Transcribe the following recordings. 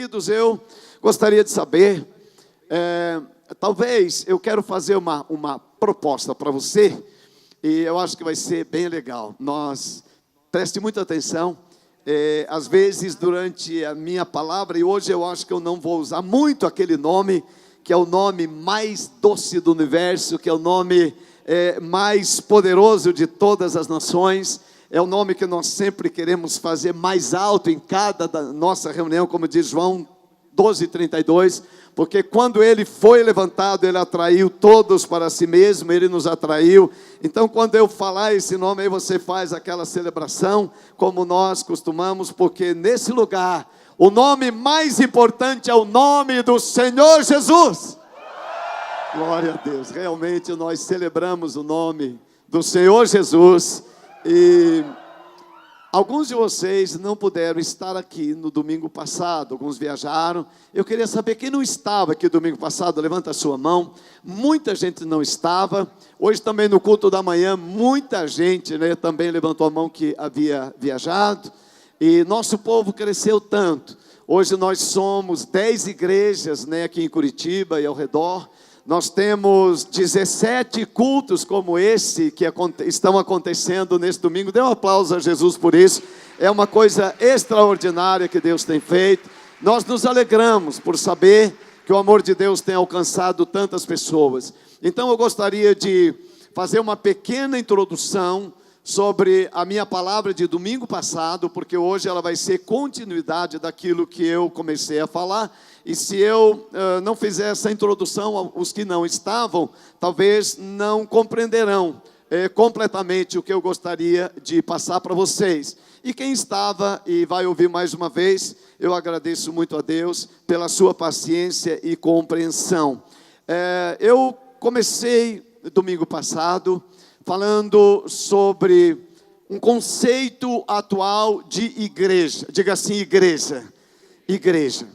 Queridos, eu gostaria de saber, talvez eu quero fazer uma proposta para você, e eu acho que vai ser bem legal. Preste muita atenção, às vezes durante a minha palavra, e hoje eu acho que eu não vou usar muito aquele nome, que é o nome mais doce do universo, que é o nome mais poderoso de todas as nações, é o nome que nós sempre queremos fazer mais alto em cada nossa reunião, como diz João 12:32, porque quando ele foi levantado, ele atraiu todos para si mesmo, ele nos atraiu. Então, quando eu falar esse nome aí, você faz aquela celebração, como nós costumamos, porque nesse lugar, o nome mais importante é o nome do Senhor Jesus. Glória a Deus, realmente nós celebramos o nome do Senhor Jesus. E alguns de vocês não puderam estar aqui no domingo passado, alguns viajaram. Eu queria saber quem não estava aqui domingo passado, levanta a sua mão. Muita gente não estava. Hoje também no culto da manhã, muita gente, também levantou a mão que havia viajado. E nosso povo cresceu tanto. Hoje nós somos 10 igrejas, aqui em Curitiba e ao redor. Nós temos 17 cultos como esse que estão acontecendo nesse domingo. Dê um aplauso a Jesus por isso. É uma coisa extraordinária que Deus tem feito. Nós nos alegramos por saber que o amor de Deus tem alcançado tantas pessoas. Então eu gostaria de fazer uma pequena introdução sobre a minha palavra de domingo passado, porque hoje ela vai ser continuidade daquilo que eu comecei a falar. E se eu não fizer essa introdução, os que não estavam, talvez não compreenderão completamente o que eu gostaria de passar para vocês. E quem estava e vai ouvir mais uma vez, eu agradeço muito a Deus pela sua paciência e compreensão. Eu comecei domingo passado falando sobre um conceito atual de igreja. Diga assim, igreja. Igreja.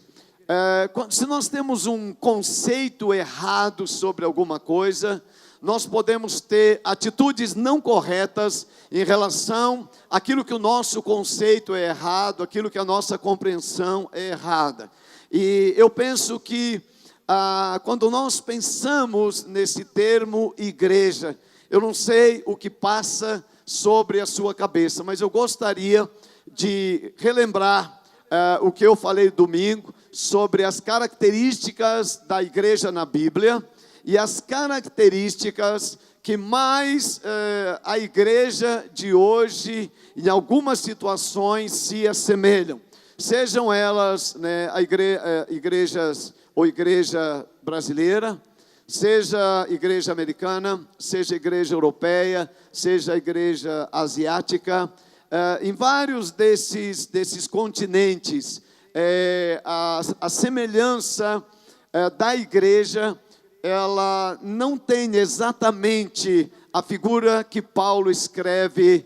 Se nós temos um conceito errado sobre alguma coisa, nós podemos ter atitudes não corretas em relação àquilo que o nosso conceito é errado, aquilo que a nossa compreensão é errada. E eu penso que quando nós pensamos nesse termo igreja, eu não sei o que passa sobre a sua cabeça, mas eu gostaria de relembrar o que eu falei domingo sobre as características da igreja na Bíblia e as características que mais a igreja de hoje, em algumas situações, se assemelham. Sejam elas igrejas ou igreja brasileira, seja igreja americana, seja igreja europeia, seja igreja asiática, em vários desses continentes, a semelhança da igreja, ela não tem exatamente a figura que Paulo escreve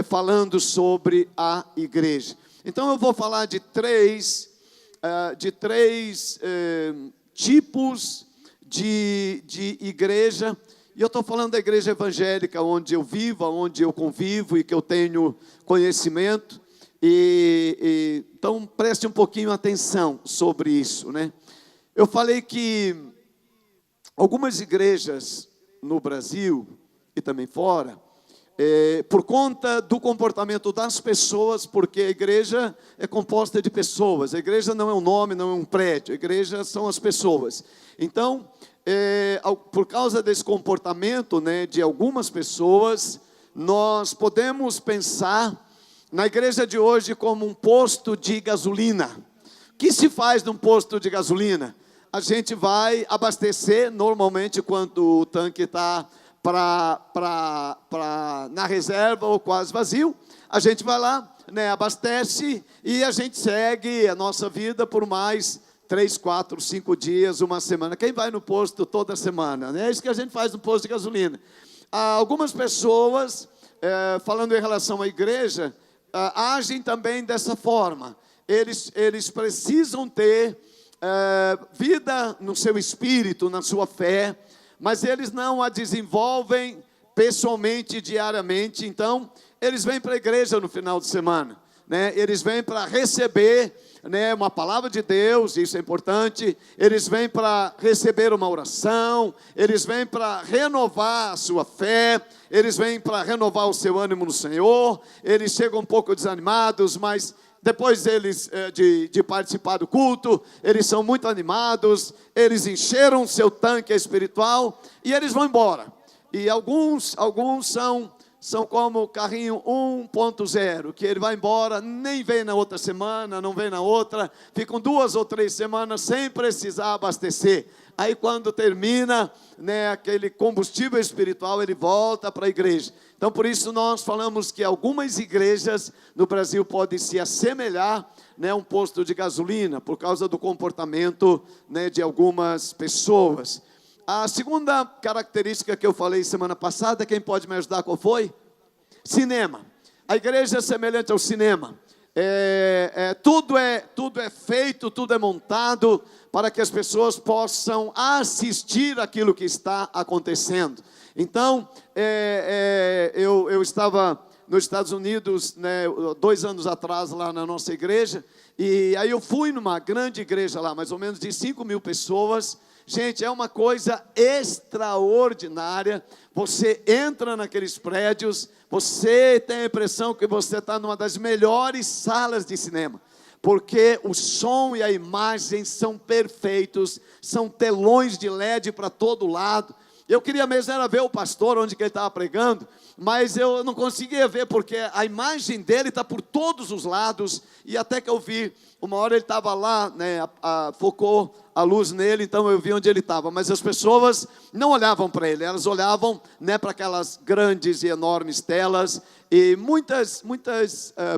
falando sobre a igreja. Então eu vou falar de três tipos de igreja, e eu estou falando da igreja evangélica, onde eu vivo, onde eu convivo e que eu tenho conhecimento, então preste um pouquinho atenção sobre isso, Eu falei que algumas igrejas no Brasil e também fora, por conta do comportamento das pessoas, porque a igreja é composta de pessoas, a igreja não é um nome, não é um prédio, a igreja são as pessoas. Então, por causa desse comportamento de algumas pessoas, nós podemos pensar na igreja de hoje como um posto de gasolina. O que se faz num posto de gasolina? A gente vai abastecer, normalmente quando o tanque está na reserva ou quase vazio, a gente vai lá, abastece e a gente segue a nossa vida por mais 3, 4, 5 dias, uma semana. Quem vai no posto toda semana? É isso que a gente faz no posto de gasolina. Algumas pessoas, falando em relação à igreja, agem também dessa forma. Eles precisam ter vida no seu espírito, na sua fé, mas eles não a desenvolvem pessoalmente, diariamente. Então, eles vêm para a igreja no final de semana. né? Eles vêm para receber, né, uma palavra de Deus, isso é importante. Eles vêm para receber uma oração, eles vêm para renovar a sua fé, eles vêm para renovar o seu ânimo no Senhor. Eles chegam um pouco desanimados, mas depois de participar do culto, eles são muito animados, eles encheram o seu tanque espiritual e eles vão embora. E alguns são como o carrinho 1.0, que ele vai embora, nem vem na outra semana, não vem na outra, ficam 2 ou 3 semanas sem precisar abastecer. Aí quando termina, né, aquele combustível espiritual, ele volta para a igreja. Então por isso nós falamos que algumas igrejas no Brasil podem se assemelhar, né, a um posto de gasolina, por causa do comportamento, né, de algumas pessoas. A segunda característica que eu falei semana passada, quem pode me ajudar, qual foi? Cinema. A igreja é semelhante ao cinema. Tudo é feito, tudo é montado para que as pessoas possam assistir aquilo que está acontecendo. Então, eu estava nos Estados Unidos, né, 2 anos atrás, lá na nossa igreja, e aí eu fui numa grande igreja lá, mais ou menos de 5.000 pessoas. Gente, é uma coisa extraordinária. Você entra naqueles prédios, você tem a impressão que você está numa das melhores salas de cinema, porque o som e a imagem são perfeitos, são telões de LED para todo lado. Eu queria mesmo era ver o pastor, onde que ele estava pregando, mas eu não conseguia ver, porque a imagem dele está por todos os lados. E até que eu vi, uma hora ele estava lá, né, focou a luz nele, então eu vi onde ele estava. Mas as pessoas não olhavam para ele, elas olhavam, né, para aquelas grandes e enormes telas. E muitas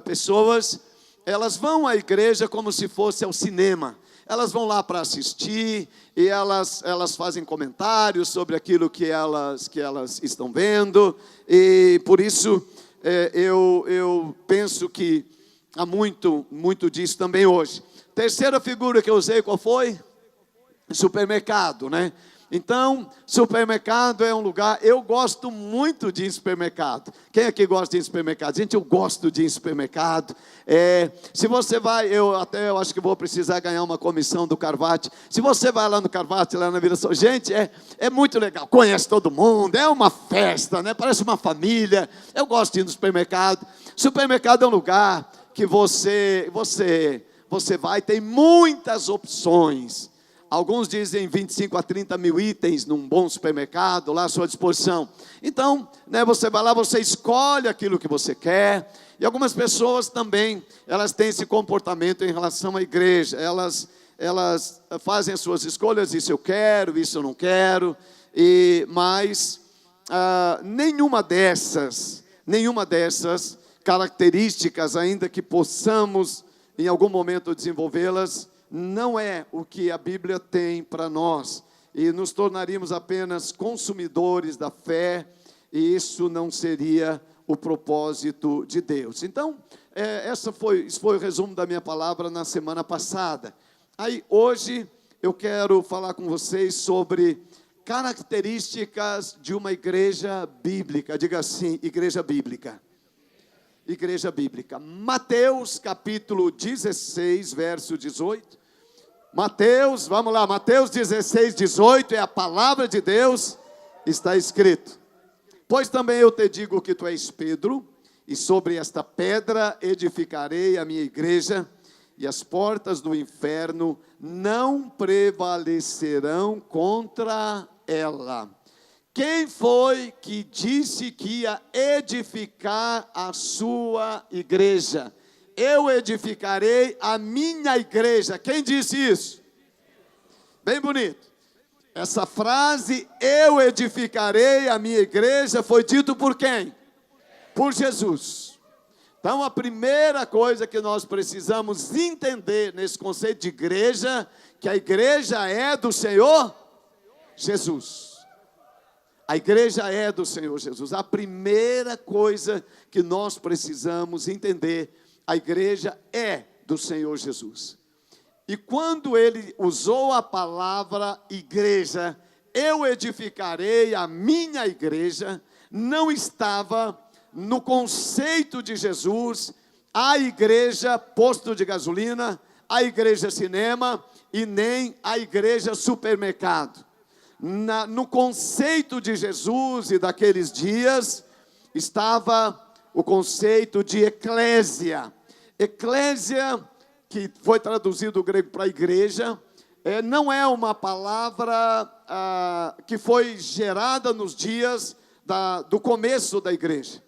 pessoas, elas vão à igreja como se fosse ao cinema. Elas vão lá para assistir e elas fazem comentários sobre aquilo que elas estão vendo. E por isso eu penso que há muito disso também hoje. Terceira figura que eu usei, qual foi? Supermercado, né? Então, supermercado é um lugar, eu gosto muito de ir em supermercado. Quem aqui gosta de ir em supermercado? Gente, eu gosto de ir em supermercado. Se você vai, eu acho que vou precisar ganhar uma comissão do Carvati. Se você vai lá no Carvati, lá na Vila São, gente, é muito legal, conhece todo mundo, é uma festa, né? Parece uma família. Eu gosto de ir no supermercado. Supermercado é um lugar que você vai, tem muitas opções. Alguns dizem 25 a 30 mil itens num bom supermercado, lá à sua disposição. Então, né, você vai lá, você escolhe aquilo que você quer. E algumas pessoas também, elas têm esse comportamento em relação à igreja. Elas fazem as suas escolhas, isso eu quero, isso eu não quero. Mas nenhuma dessas características, ainda que possamos em algum momento desenvolvê-las, não é o que a Bíblia tem para nós, e nos tornaríamos apenas consumidores da fé, e isso não seria o propósito de Deus. Então, esse foi o resumo da minha palavra na semana passada. Aí, hoje, eu quero falar com vocês sobre características de uma igreja bíblica. Diga assim, igreja bíblica. Igreja bíblica. Mateus capítulo 16, verso 18. Mateus, vamos lá, Mateus 16, 18, é a palavra de Deus, está escrito: pois também eu te digo que tu és Pedro, e sobre esta pedra edificarei a minha igreja, e as portas do inferno não prevalecerão contra ela. Quem foi que disse que ia edificar a sua igreja? Eu edificarei a minha igreja. Quem disse isso? Bem bonito. Essa frase, eu edificarei a minha igreja, foi dito por quem? Por Jesus. Então, a primeira coisa que nós precisamos entender nesse conceito de igreja, que a igreja é do Senhor Jesus. A igreja é do Senhor Jesus. A primeira coisa que nós precisamos entender, a igreja é do Senhor Jesus. E quando ele usou a palavra igreja, eu edificarei a minha igreja, não estava no conceito de Jesus a igreja posto de gasolina, a igreja cinema e nem a igreja supermercado. No conceito de Jesus e daqueles dias, estava o conceito de eclésia. Eclésia, que foi traduzido do grego para igreja, não é uma palavra que foi gerada nos dias do começo da igreja.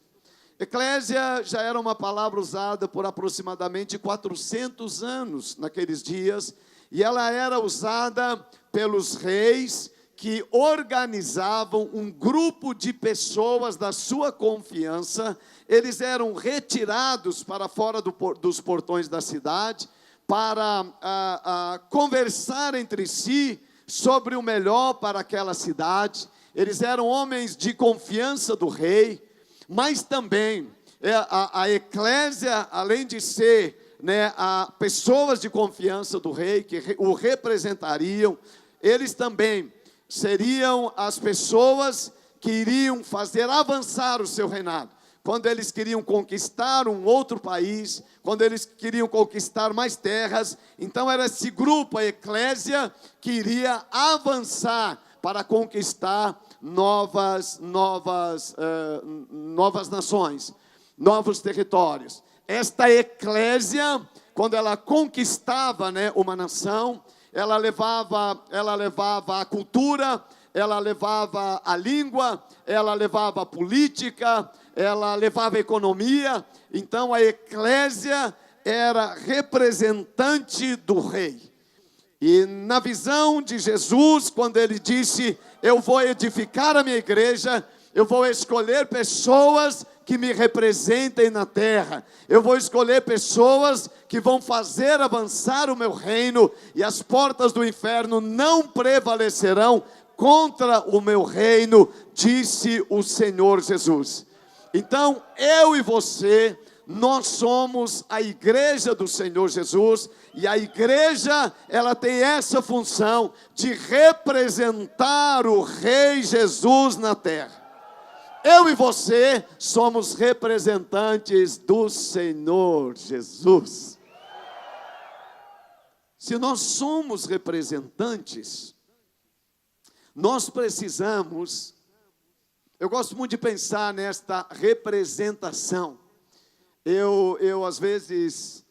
Eclésia já era uma palavra usada por aproximadamente 400 anos naqueles dias, e ela era usada pelos reis que organizavam um grupo de pessoas da sua confiança. Eles eram retirados para fora dos portões da cidade para conversar entre si sobre o melhor para aquela cidade. Eles eram homens de confiança do rei, mas também a eclésia, além de ser pessoas de confiança do rei, que o representariam, eles também seriam as pessoas que iriam fazer avançar o seu reinado. Quando eles queriam conquistar um outro país, quando eles queriam conquistar mais terras, então era esse grupo, a eclésia, que iria avançar para conquistar novas nações, novos territórios. Esta eclésia, quando ela conquistava uma nação, ela levava a cultura, ela levava a língua, ela levava a política, ela levava a economia. Então a eclésia era representante do rei. E na visão de Jesus, quando ele disse: eu vou edificar a minha igreja, eu vou escolher pessoas que me representem na terra, eu vou escolher pessoas que vão fazer avançar o meu reino, e as portas do inferno não prevalecerão contra o meu reino, disse o Senhor Jesus. Então, eu e você, nós somos a igreja do Senhor Jesus, e a igreja, ela tem essa função de representar o Rei Jesus na terra. Eu e você somos representantes do Senhor Jesus. Se nós somos representantes, nós precisamos, eu gosto muito de pensar nesta representação. Eu às vezes,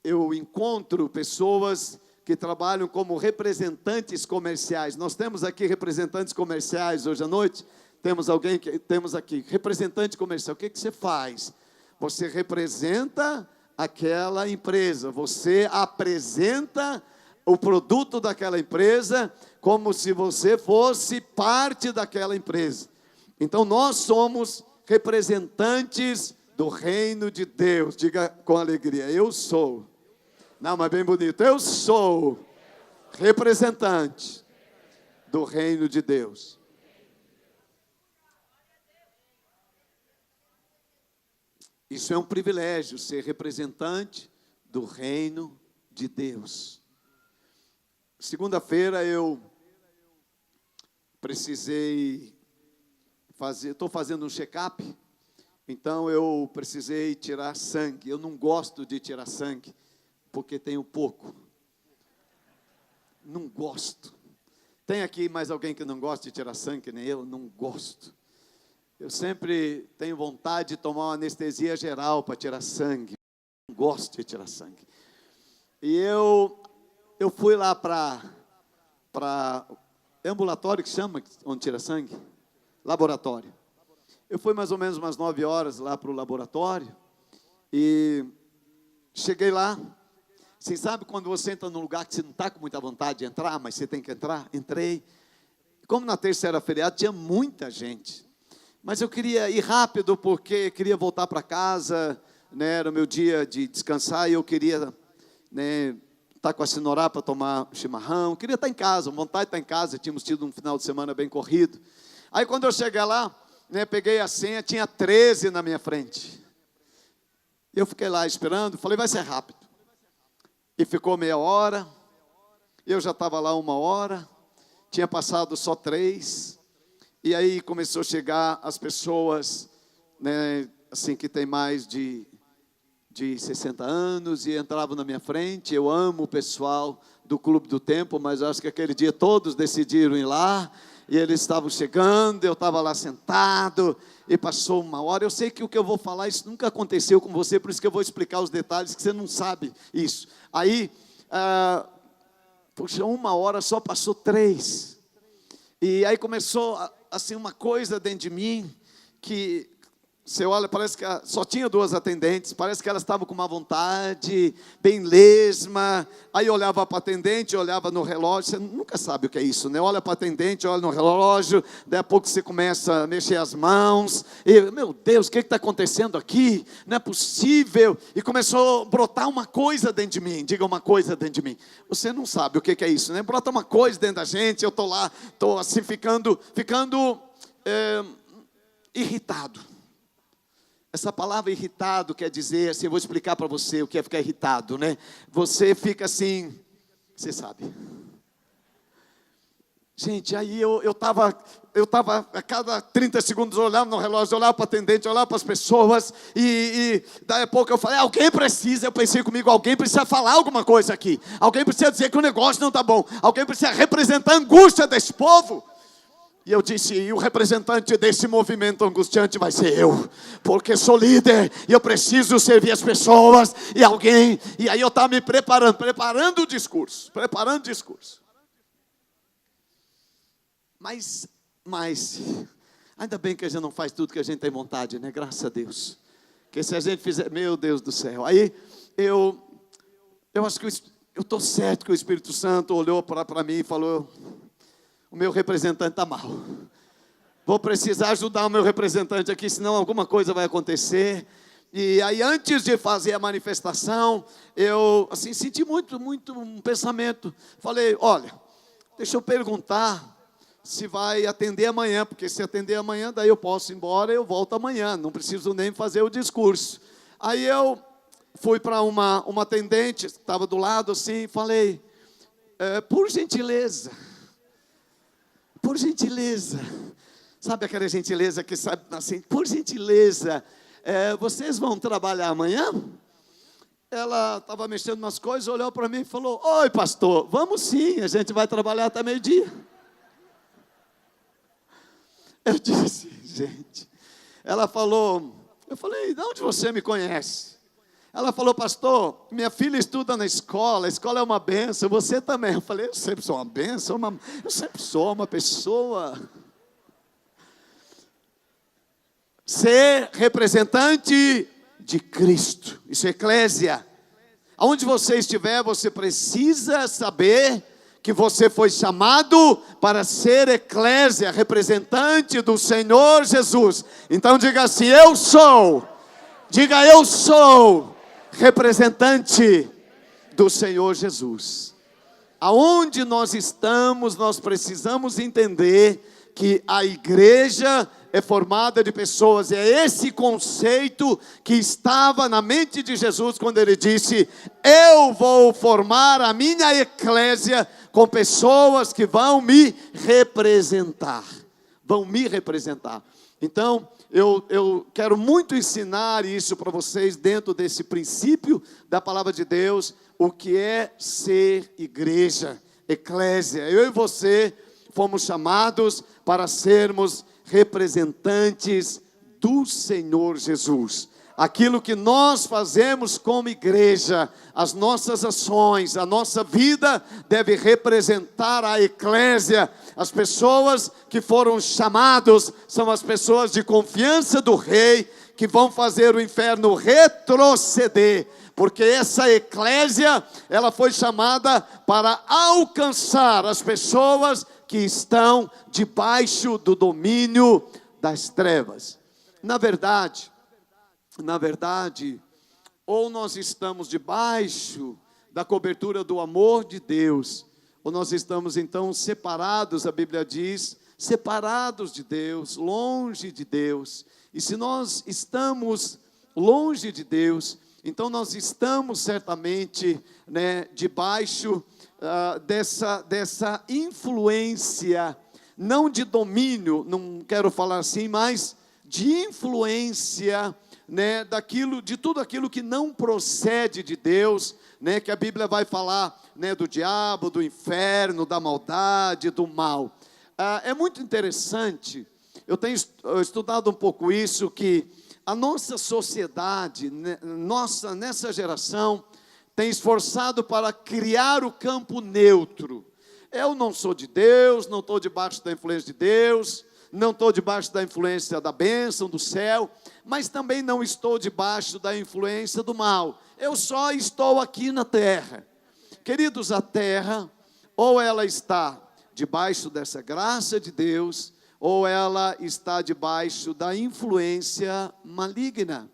eu encontro pessoas que trabalham como representantes comerciais. Nós temos aqui representantes comerciais hoje à noite. Temos aqui, representante comercial. O que você faz? Você representa aquela empresa, você apresenta o produto daquela empresa como se você fosse parte daquela empresa. Então nós somos representantes do reino de Deus. Diga com alegria: eu sou. Não, mas bem bonito. Eu sou representante do reino de Deus. Isso é um privilégio, ser representante do reino de Deus. Segunda-feira eu precisei estou fazendo um check-up, então eu precisei tirar sangue. Eu não gosto de tirar sangue, porque tenho pouco. Não gosto. Tem aqui mais alguém que não gosta de tirar sangue, nem eu? Não gosto. Eu sempre tenho vontade de tomar uma anestesia geral para tirar sangue. Não gosto de tirar sangue. E eu fui lá para ambulatório, que chama, onde tira sangue? Laboratório. Eu fui mais ou menos umas 9 horas lá para o laboratório. E cheguei lá. Você sabe quando você entra num lugar que você não está com muita vontade de entrar, mas você tem que entrar? Entrei. Como na terça era feriado, tinha muita gente. Mas eu queria ir rápido, porque queria voltar para casa, era o meu dia de descansar, e eu queria estar com a Sinorá para tomar chimarrão. Queria estar em casa, vontade de estar em casa. Tínhamos tido um final de semana bem corrido. Aí quando eu cheguei lá, peguei a senha, tinha 13 na minha frente. Eu fiquei lá esperando, falei: vai ser rápido. E ficou meia hora, eu já estava lá 1 hora, tinha passado só 3. E aí começou a chegar as pessoas, assim, que tem mais de de 60 anos e entravam na minha frente. Eu amo o pessoal do Clube do Tempo, mas acho que aquele dia todos decidiram ir lá, e eles estavam chegando, eu estava lá sentado, e passou uma hora. Eu sei que o que eu vou falar, isso nunca aconteceu com você, por isso que eu vou explicar os detalhes, que você não sabe isso. Aí, puxa, uma hora só passou 3, e aí começou assim uma coisa dentro de mim, que você olha, parece que só tinha 2 atendentes, parece que elas estavam com uma vontade bem lesma. Aí eu olhava para a atendente, olhava no relógio, você nunca sabe o que é isso, né? Olha para a atendente, olha no relógio, daí a pouco você começa a mexer as mãos, e, meu Deus, o que está acontecendo aqui? Não é possível. E começou a brotar uma coisa dentro de mim, diga uma coisa dentro de mim. Você não sabe o que é isso, né? Brota uma coisa dentro da gente, eu estou lá, estou assim ficando irritado. Essa palavra irritado quer dizer assim, eu vou explicar para você o que é ficar irritado, né? Você fica assim, você sabe. Gente, aí eu estava a cada 30 segundos olhando no relógio, olhava para o atendente, olhava para as pessoas, e daí a pouco eu falei, alguém precisa, eu pensei comigo, alguém precisa falar alguma coisa aqui, alguém precisa dizer que o negócio não está bom, alguém precisa representar a angústia desse povo. E eu disse, e o representante desse movimento angustiante vai ser eu, porque sou líder, e eu preciso servir as pessoas, e aí eu estava me preparando o discurso, Mas, ainda bem que a gente não faz tudo que a gente tem vontade, né? Graças a Deus. Porque se a gente fizer, meu Deus do céu, aí eu acho que eu estou certo que o Espírito Santo olhou para mim e falou, o meu representante está mal. Vou precisar ajudar o meu representante aqui, senão alguma coisa vai acontecer. E aí, antes de fazer a manifestação, eu assim, senti muito um pensamento. Falei, olha, deixa eu perguntar se vai atender amanhã, porque se atender amanhã, daí eu posso ir embora, eu volto amanhã, não preciso nem fazer o discurso. Aí eu fui para uma atendente, estava do lado assim, e falei, por gentileza, sabe aquela gentileza que sabe assim, por gentileza, vocês vão trabalhar amanhã? Ela estava mexendo nas coisas, olhou para mim e falou, oi pastor, vamos sim, a gente vai trabalhar até meio-dia. Eu disse, gente, ela falou, eu falei, de onde você me conhece? Ela falou, pastor, minha filha estuda na escola, a escola é uma bênção, você também. Eu falei, eu sempre sou uma bênção, eu sempre sou uma pessoa. Ser representante de Cristo, isso é eclésia. Aonde você estiver, você precisa saber que você foi chamado para ser eclésia, representante do Senhor Jesus. Então diga assim, eu sou representante do Senhor Jesus. Aonde nós estamos, nós precisamos entender que a igreja é formada de pessoas. É esse conceito que estava na mente de Jesus quando ele disse, eu vou formar a minha eclésia com pessoas que vão me representar. Então, eu quero muito ensinar isso para vocês dentro desse princípio da palavra de Deus, o que é ser igreja, eclésia. Eu e você fomos chamados para sermos representantes do Senhor Jesus. Aquilo que nós fazemos como igreja, as nossas ações, a nossa vida deve representar a eclésia. As pessoas que foram chamados são as pessoas de confiança do rei, que vão fazer o inferno retroceder, porque essa eclésia, ela foi chamada para alcançar as pessoas que estão debaixo do domínio das trevas. Na verdade, ou nós estamos debaixo da cobertura do amor de Deus, ou nós estamos então separados, a Bíblia diz, separados de Deus, longe de Deus. E se nós estamos longe de Deus, então nós estamos certamente, debaixo dessa influência, não de domínio, não quero falar assim, mas de influência né, de tudo aquilo que não procede de Deus, né, que a Bíblia vai falar, né, do diabo, do inferno, da maldade, do mal. É muito interessante, eu tenho estudado um pouco isso, que a nossa sociedade, nessa geração, tem esforçado para criar o campo neutro. Eu não sou de Deus, não estou debaixo da influência de Deus, não estou debaixo da influência da bênção, do céu, mas também não estou debaixo da influência do mal. Eu só estou aqui na terra. Queridos, a terra, ou ela está debaixo dessa graça de Deus, ou ela está debaixo da influência maligna.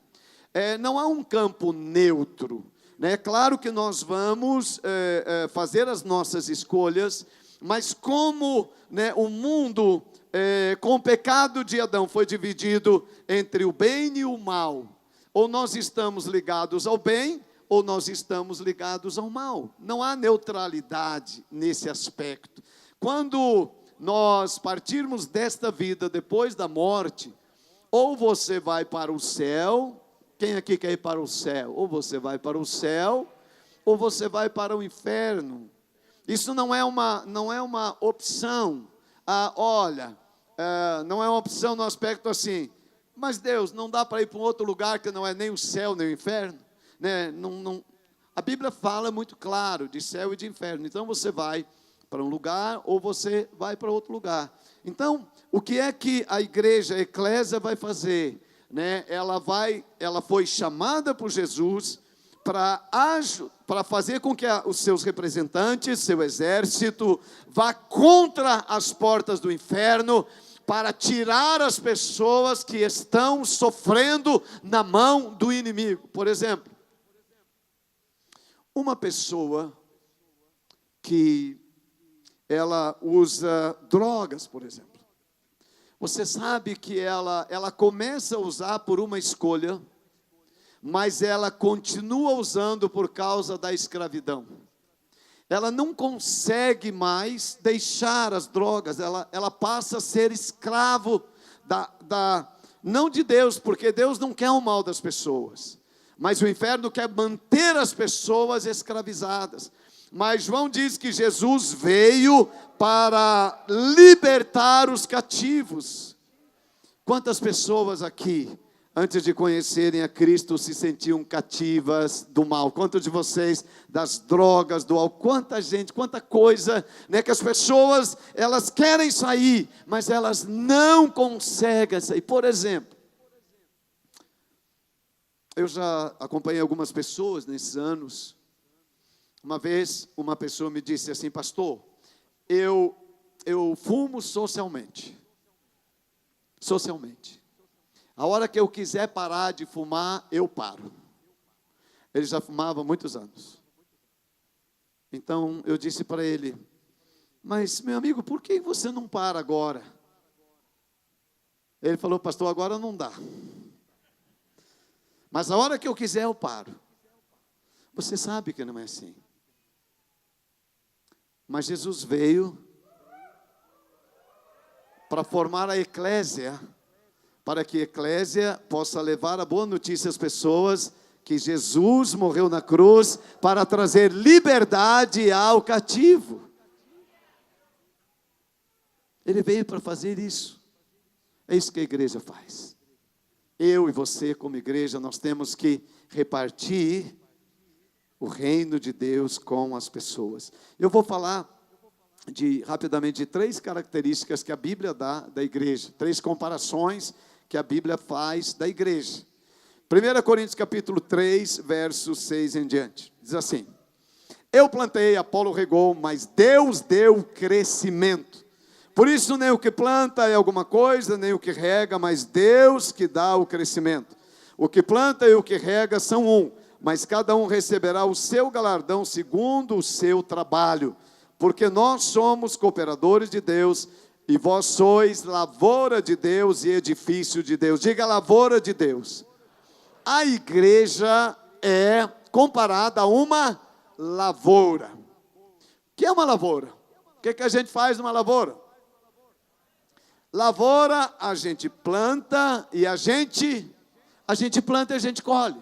Não há um campo neutro. É claro que nós vamos fazer as nossas escolhas, mas como, né, o mundo, com o pecado de Adão, foi dividido entre o bem e o mal, ou nós estamos ligados ao bem, ou nós estamos ligados ao mal. Não há neutralidade nesse aspecto. Quando nós partirmos desta vida depois da morte, ou você vai para o céu. Quem aqui quer ir para o céu? Ou você vai para o céu, ou você vai para o inferno. Isso não é uma opção. Não é uma opção no aspecto assim, mas Deus, não dá para ir para um outro lugar que não é nem o céu, nem o inferno, né? A Bíblia fala muito claro de céu e de inferno. Então você vai para um lugar, ou você vai para outro lugar. Então, o que é que a igreja, a eclésia vai fazer? Né, ela foi chamada por Jesus para fazer com que os seus representantes, seu exército, vá contra as portas do inferno, para tirar as pessoas que estão sofrendo na mão do inimigo. Por exemplo, uma pessoa que ela usa drogas, por exemplo. Você sabe que ela começa a usar por uma escolha, mas ela continua usando por causa da escravidão. Ela não consegue mais deixar as drogas, ela passa a ser escravo não de Deus, porque Deus não quer o mal das pessoas, mas o inferno quer manter as pessoas escravizadas. Mas João diz que Jesus veio para libertar os cativos. Quantas pessoas aqui, antes de conhecerem a Cristo, se sentiam cativas do mal? Quantos de vocês das drogas, do álcool? Quanta gente, quanta coisa, né, que as pessoas, elas querem sair, mas elas não conseguem sair. Por exemplo, eu já acompanhei algumas pessoas nesses anos. Uma vez, uma pessoa me disse assim: pastor, eu fumo socialmente. A hora que eu quiser parar de fumar, eu paro. Ele já fumava há muitos anos. Então, eu disse para ele: mas, meu amigo, por que você não para agora? Ele falou: pastor, agora não dá. Mas a hora que eu quiser, eu paro. Você sabe que não é assim. Mas Jesus veio para formar a eclésia, para que a eclésia possa levar a boa notícia às pessoas, que Jesus morreu na cruz para trazer liberdade ao cativo. Ele veio para fazer isso. É isso que a igreja faz. Eu e você, como igreja, nós temos que repartir o reino de Deus com as pessoas. Eu vou falar rapidamente de 3 características que a Bíblia dá da igreja, 3 comparações que a Bíblia faz da igreja. 1 Coríntios capítulo 3, versos 6 em diante, diz assim: eu plantei, Apolo regou, mas Deus deu crescimento. Por isso nem o que planta é alguma coisa, nem o que rega, mas Deus que dá o crescimento. O que planta e o que rega são um, mas cada um receberá o seu galardão segundo o seu trabalho. Porque nós somos cooperadores de Deus, e vós sois lavoura de Deus e edifício de Deus. Diga: lavoura de Deus. A igreja é comparada a uma lavoura. O que é uma lavoura? O que a gente faz numa lavoura? Lavoura, a gente planta e a gente a gente planta e a gente colhe.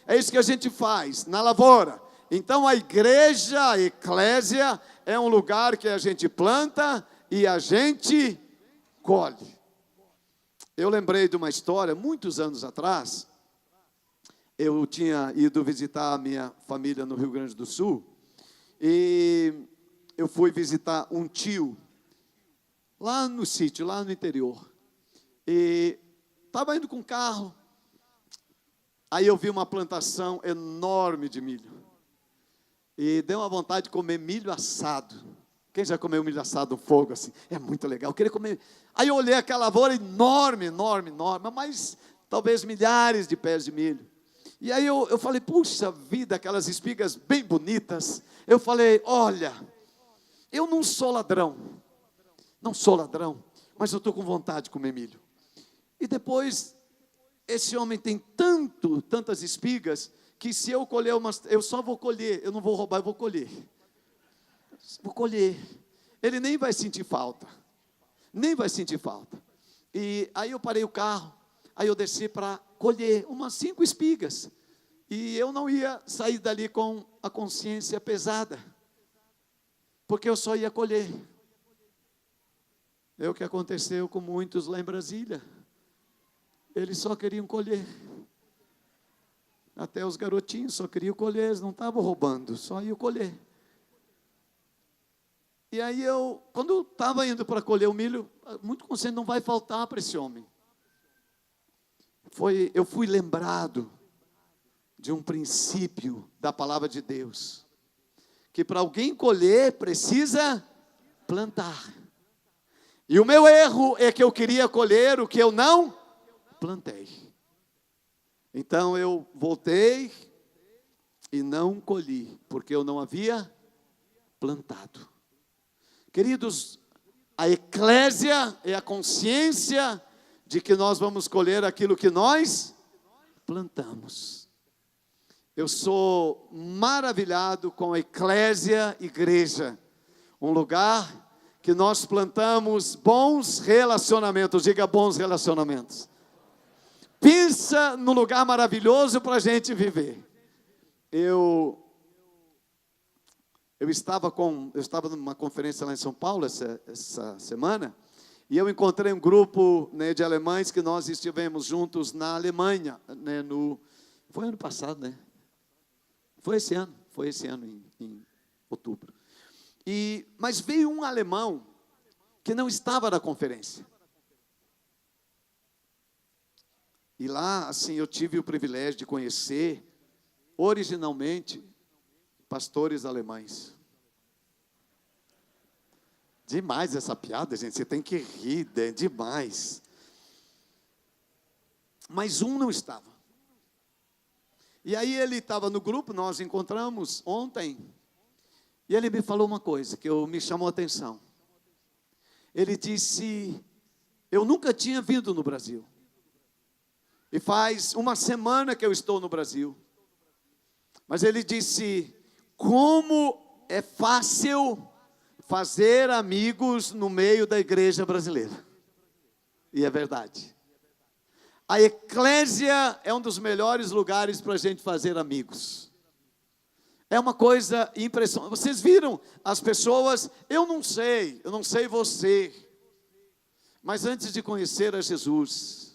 É isso que a gente faz na lavoura. Então a igreja, a eclésia, é um lugar que a gente planta e a gente colhe. Eu lembrei de uma história, muitos anos atrás, eu tinha ido visitar a minha família no Rio Grande do Sul, e eu fui visitar um tio, lá no sítio, lá no interior, e estava indo com o carro, aí eu vi uma plantação enorme de milho, e deu uma vontade de comer milho assado. Quem já comeu milho assado no fogo assim? É muito legal, eu queria comer. Aí eu olhei aquela lavoura enorme, enorme, enorme, mas talvez milhares de pés de milho. E aí eu falei, puxa vida, aquelas espigas bem bonitas. Eu falei, olha, eu não sou ladrão, mas eu estou com vontade de comer milho. E depois, esse homem tem tantas espigas, que se eu colher umas, eu só vou colher, eu não vou roubar, eu vou colher. Vou colher. Ele nem vai sentir falta. E aí eu parei o carro, aí eu desci para colher umas 5 espigas. E eu não ia sair dali com a consciência pesada, porque eu só ia colher. É o que aconteceu com muitos lá em Brasília. Eles só queriam colher. Até os garotinhos só queriam colher, eles não estavam roubando, só iam colher. E aí quando eu estava indo para colher o milho, muito consciente, não vai faltar para esse homem. Eu fui lembrado de um princípio da palavra de Deus, que para alguém colher precisa plantar. E o meu erro é que eu queria colher o que eu não plantei. Então eu voltei e não colhi, porque eu não havia plantado. Queridos, a eclésia é a consciência de que nós vamos colher aquilo que nós plantamos. Eu sou maravilhado com a eclésia, igreja, um lugar que nós plantamos bons relacionamentos. Diga, bons relacionamentos. Pensa no lugar maravilhoso para a gente viver. Eu estava numa conferência lá em São Paulo essa semana, e eu encontrei um grupo, né, de alemães que nós estivemos juntos na Alemanha, né, foi ano passado, né? Foi esse ano em outubro. Mas veio um alemão que não estava na conferência. E lá, assim, eu tive o privilégio de conhecer, originalmente, pastores alemães. Demais essa piada, gente, você tem que rir, é demais. Mas um não estava. E aí ele estava no grupo, nós encontramos ontem, e ele me falou uma coisa que me chamou a atenção. Ele disse, eu nunca tinha vindo no Brasil. E faz uma semana que eu estou no Brasil. Mas ele disse, como é fácil fazer amigos no meio da igreja brasileira. E é verdade. A eclésia é um dos melhores lugares para a gente fazer amigos. É uma coisa impressionante. Vocês viram as pessoas, eu não sei você, mas antes de conhecer a Jesus,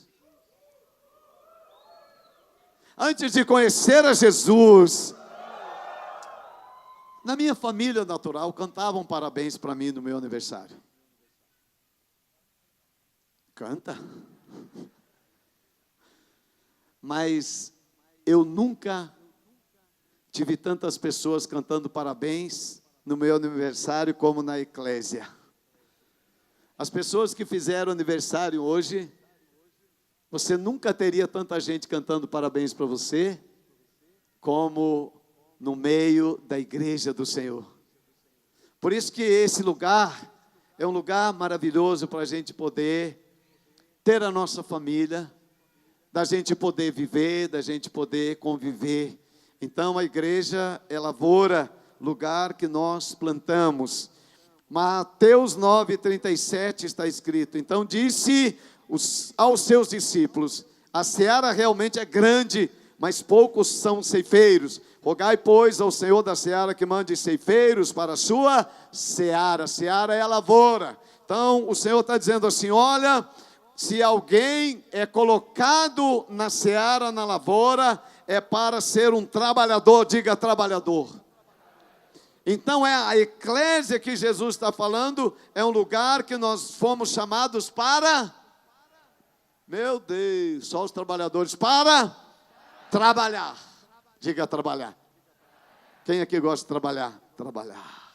na minha família natural, cantavam parabéns para mim no meu aniversário. Canta. Mas eu nunca tive tantas pessoas cantando parabéns no meu aniversário como na eclésia. As pessoas que fizeram aniversário hoje, você nunca teria tanta gente cantando parabéns para você, como no meio da igreja do Senhor. Por isso que esse lugar é um lugar maravilhoso para a gente poder ter a nossa família, da gente poder viver, da gente poder conviver. Então a igreja é lavoura, lugar que nós plantamos. Mateus 9:37 está escrito, então disse aos seus discípulos, A seara realmente é grande, mas poucos são ceifeiros. Rogai, pois, ao Senhor da seara que mande ceifeiros para a sua seara. Seara é a lavoura. Então, o Senhor está dizendo assim, olha, se alguém é colocado na seara, na lavoura, é para ser um trabalhador, diga trabalhador. Então é a eclésia que Jesus está falando, é um lugar que nós fomos chamados para, meu Deus, só os trabalhadores, para trabalhar. Diga trabalhar. Quem aqui gosta de trabalhar? Trabalhar.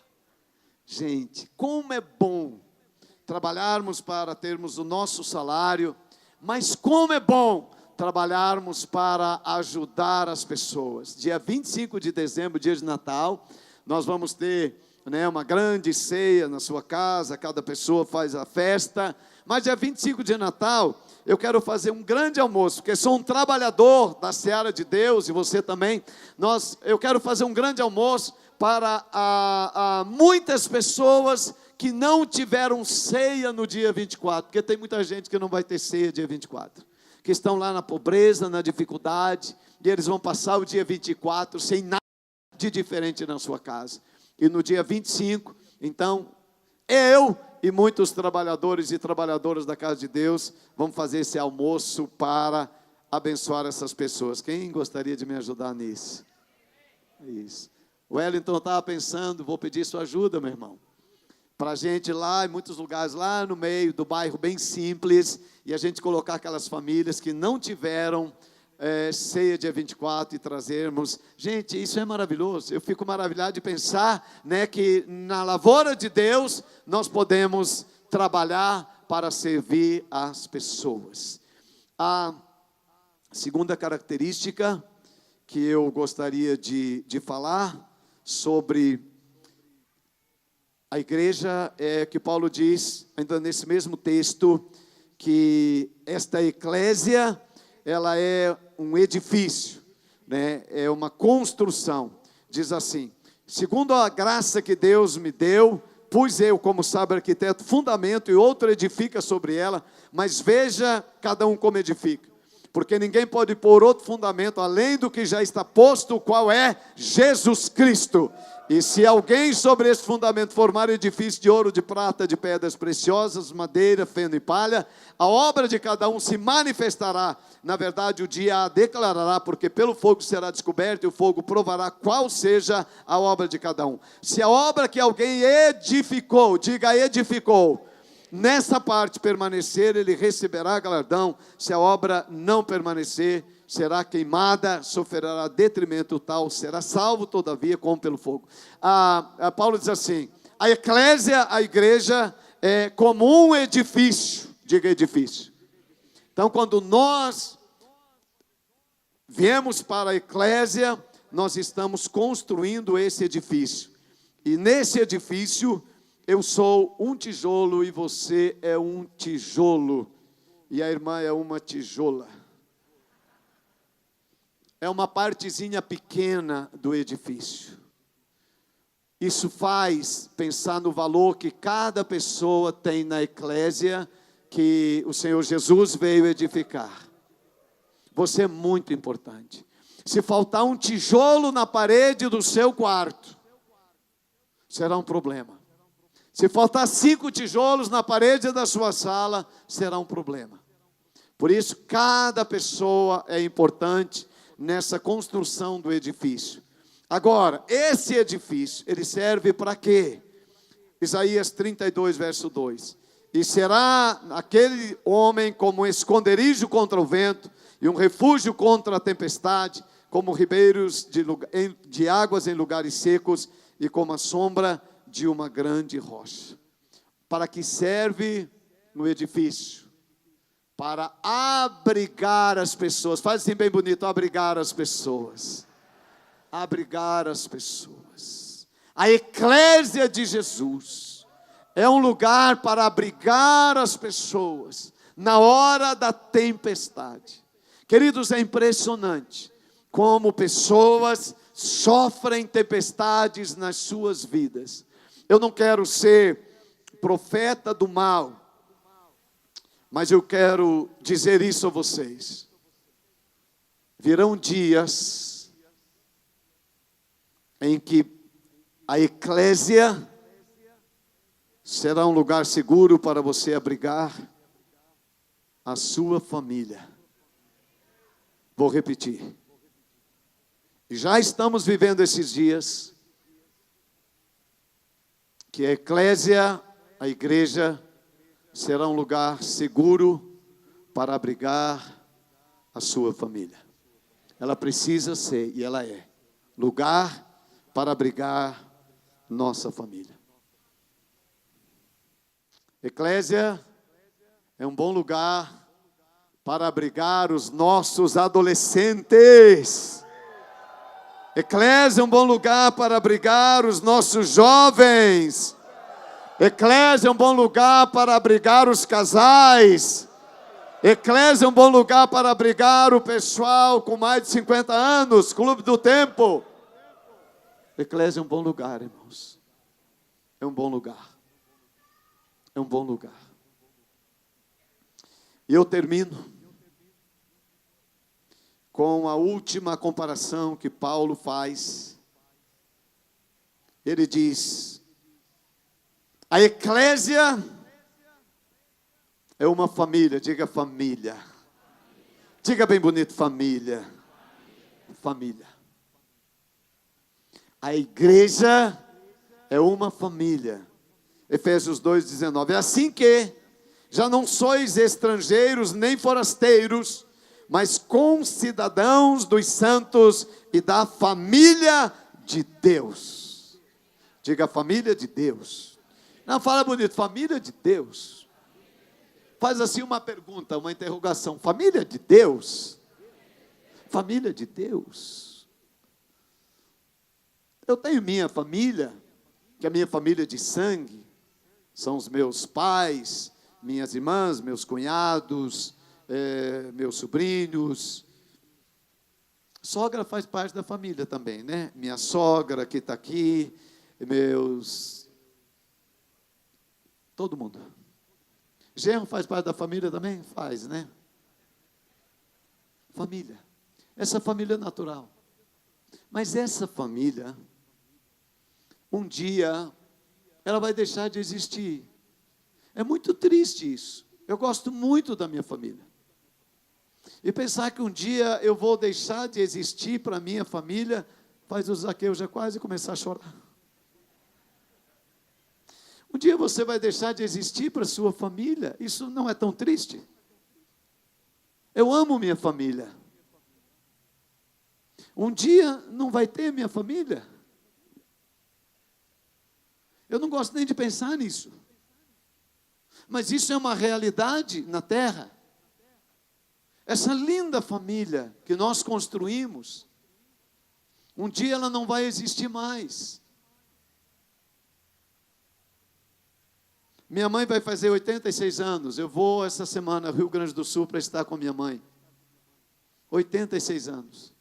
Gente, como é bom trabalharmos para termos o nosso salário, mas como é bom trabalharmos para ajudar as pessoas. Dia 25 de dezembro, dia de Natal, nós vamos ter, uma grande ceia na sua casa, cada pessoa faz a festa, mas dia 25 de Natal, eu quero fazer um grande almoço, porque sou um trabalhador da seara de Deus, e você também, eu quero fazer um grande almoço para muitas pessoas que não tiveram ceia no dia 24, porque tem muita gente que não vai ter ceia dia 24, que estão lá na pobreza, na dificuldade, e eles vão passar o dia 24 sem nada de diferente na sua casa. E no dia 25, então, eu e muitos trabalhadores e trabalhadoras da casa de Deus vamos fazer esse almoço para abençoar essas pessoas. Quem gostaria de me ajudar nisso? Isso. O Wellington estava pensando, vou pedir sua ajuda, meu irmão, para a gente lá, em muitos lugares, lá no meio do bairro, bem simples, e a gente colocar aquelas famílias que não tiveram ceia dia 24 e trazermos. Gente, isso é maravilhoso. Eu fico maravilhado de pensar, que na lavoura de Deus nós podemos trabalhar para servir as pessoas. A segunda característica que eu gostaria de falar sobre a igreja é que Paulo diz, ainda nesse mesmo texto, que esta eclésia, ela é um edifício, é uma construção. Diz assim, segundo a graça que Deus me deu, pus eu, como sábio arquiteto, fundamento, e outro edifica sobre ela, mas veja cada um como edifica. Porque ninguém pode pôr outro fundamento, além do que já está posto, o qual é Jesus Cristo. E se alguém sobre esse fundamento formar edifício de ouro, de prata, de pedras preciosas, madeira, feno e palha, a obra de cada um se manifestará. Na verdade, o dia a declarará, porque pelo fogo será descoberto, e o fogo provará qual seja a obra de cada um. Se a obra que alguém edificou, diga edificou, nessa parte permanecer, ele receberá galardão. Se a obra não permanecer, será queimada, sofrerá detrimento tal, será salvo todavia como pelo fogo. Paulo diz assim, a eclésia, a igreja, é como um edifício, diga edifício. Então quando nós viemos para a eclésia, nós estamos construindo esse edifício. E nesse edifício, eu sou um tijolo e você é um tijolo. E a irmã é uma tijola. É uma partezinha pequena do edifício. Isso faz pensar no valor que cada pessoa tem na eclésia que o Senhor Jesus veio edificar. Você é muito importante. Se faltar um tijolo na parede do seu quarto, será um problema. Se faltar 5 tijolos na parede da sua sala, será um problema. Por isso, cada pessoa é importante nessa construção do edifício. Agora, esse edifício, ele serve para quê? Isaías 32, verso 2. E será aquele homem como um esconderijo contra o vento, e um refúgio contra a tempestade, como ribeiros de águas em lugares secos, e como a sombra de uma grande rocha. Para que serve no edifício? Para abrigar as pessoas. Faz assim bem bonito, abrigar as pessoas. Abrigar as pessoas. A eclésia de Jesus é um lugar para abrigar as pessoas na hora da tempestade. Queridos, é impressionante como pessoas sofrem tempestades nas suas vidas. Eu não quero ser profeta do mal, mas eu quero dizer isso a vocês. virão dias em que a eclésia será um lugar seguro para você abrigar a sua família. Vou repetir. Já estamos vivendo esses dias que a eclésia, a igreja, será um lugar seguro para abrigar a sua família. Ela precisa ser, e ela é, lugar para abrigar nossa família. Eclésia é um bom lugar para abrigar os nossos adolescentes. Eclésia é um bom lugar para abrigar os nossos jovens. Eclésia é um bom lugar para abrigar os casais. Eclésia é um bom lugar para abrigar o pessoal com mais de 50 anos, Clube do Tempo. Eclésia é um bom lugar, irmãos. É um bom lugar. É um bom lugar. E eu termino com a última comparação que Paulo faz. Ele diz: a eclésia é uma família. Diga família. Diga bem bonito, família. Família. A igreja é uma família. Efésios 2:19. É assim que já não sois estrangeiros nem forasteiros, mas concidadãos dos santos e da família de Deus. Diga família de Deus. Não, fala bonito, família de Deus. Faz assim uma pergunta, uma interrogação. Família de Deus? Família de Deus. Eu tenho minha família, que é a minha família de sangue. São os meus pais, minhas irmãs, meus cunhados, meus sobrinhos. Sogra faz parte da família também, né? Minha sogra que está aqui, todo mundo. Genro faz parte da família também? Faz, né? Família. Essa família é natural. Mas essa família, um dia, ela vai deixar de existir. É muito triste isso. Eu gosto muito da minha família. E pensar que um dia eu vou deixar de existir para a minha família, faz o Zaqueu já quase começar a chorar. Um dia você vai deixar de existir para a sua família, isso não é tão triste. Eu amo minha família. Um dia não vai ter minha família. Eu não gosto nem de pensar nisso. Mas isso é uma realidade na terra. Essa linda família que nós construímos, um dia ela não vai existir mais. Minha mãe vai fazer 86 anos. Eu vou essa semana ao Rio Grande do Sul para estar com minha mãe. 86 anos.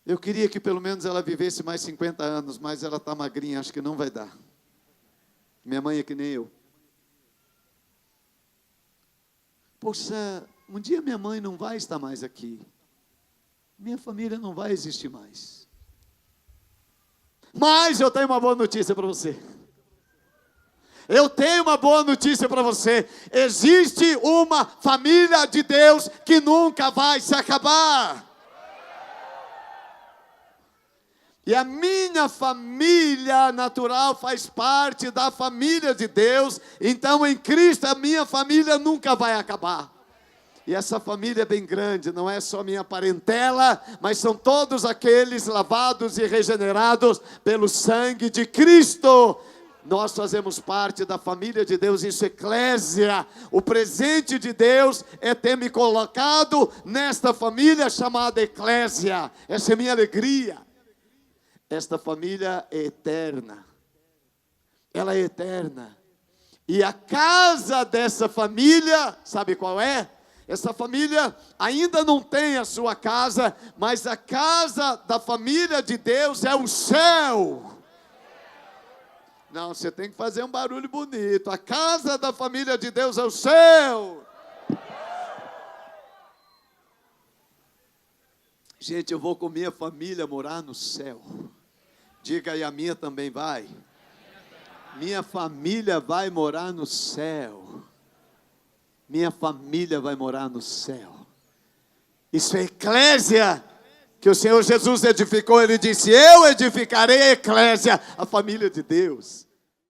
Eu queria que pelo menos ela vivesse mais 50 anos, mas ela está magrinha, acho que não vai dar. Minha mãe é que nem eu. Poxa, um dia minha mãe não vai estar mais aqui. Minha família não vai existir mais. Mas eu tenho uma boa notícia para você. Eu tenho uma boa notícia para você. Existe uma família de Deus que nunca vai se acabar. E a minha família natural faz parte da família de Deus. Então em Cristo a minha família nunca vai acabar. E essa família é bem grande, não é só minha parentela, mas são todos aqueles lavados e regenerados pelo sangue de Cristo. Nós fazemos parte da família de Deus, isso é eclésia. O presente de Deus é ter me colocado nesta família chamada eclésia. Essa é a minha alegria. Esta família é eterna. Ela é eterna. E a casa dessa família, sabe qual é? Essa família ainda não tem a sua casa, mas a casa da família de Deus é o céu. Não, você tem que fazer um barulho bonito. A casa da família de Deus é o céu. Gente, eu vou com minha família morar no céu. Diga aí, a minha também vai. Minha família vai morar no céu. Minha família vai morar no céu. Isso é eclésia que o Senhor Jesus edificou. Ele disse: eu edificarei a eclésia, a família de Deus.